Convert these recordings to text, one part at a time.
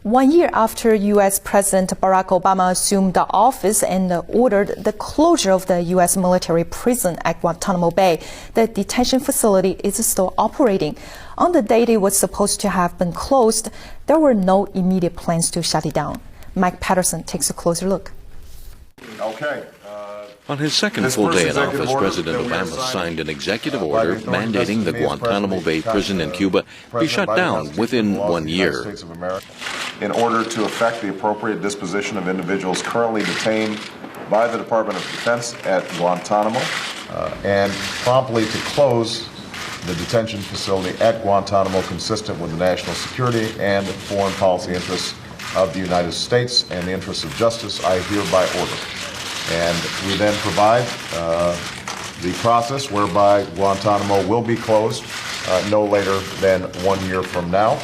1 year after U.S. President Barack Obama assumed the office and ordered the closure of the U.S. military prison at Guantanamo Bay, the detention facility is still operating. On the date it was supposed to have been closed, there were no immediate plans to shut it down. Mike Patterson takes a closer look. On his second full day in office, President Obama signed an executive order mandating the Guantanamo Bay prison in Cuba be shut down within 1 year. In order to effect the appropriate disposition of individuals currently detained by the Department of Defense at Guantanamo, and promptly to close the detention facility at Guantanamo consistent with the national security and foreign policy interests of the United States and the interests of justice, I hereby order. And we then provide the process whereby Guantanamo will be closed no later than 1 year from now.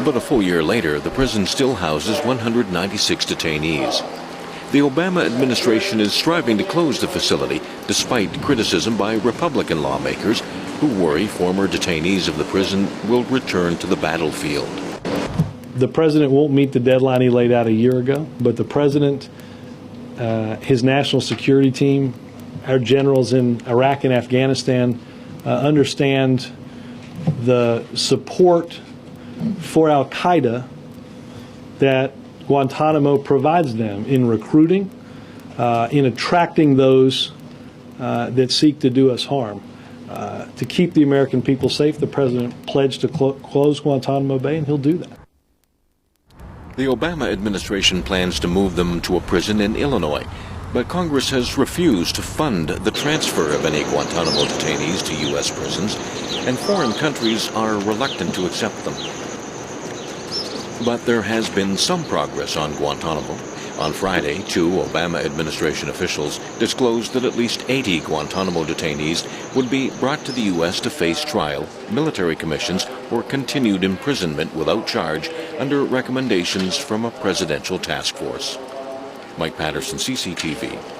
But a full year later, the prison still houses 196 detainees. The Obama administration is striving to close the facility despite criticism by Republican lawmakers who worry former detainees of the prison will return to the battlefield. The president won't meet the deadline he laid out a year ago, but the president, his national security team, our generals in Iraq and Afghanistan understand the support for al-Qaeda that Guantanamo provides them in recruiting, in attracting those that seek to do us harm. To keep the American people safe, the president pledged to close Guantanamo Bay, and he'll do that. The Obama administration plans to move them to a prison in Illinois, but Congress has refused to fund the transfer of any Guantanamo detainees to U.S. prisons, and foreign countries are reluctant to accept them. But there has been some progress on Guantanamo. On Friday, 2 Obama administration officials disclosed that at least 80 Guantanamo detainees would be brought to the U.S. to face trial, military commissions, or continued imprisonment without charge under recommendations from a presidential task force. Mike Patterson, CCTV.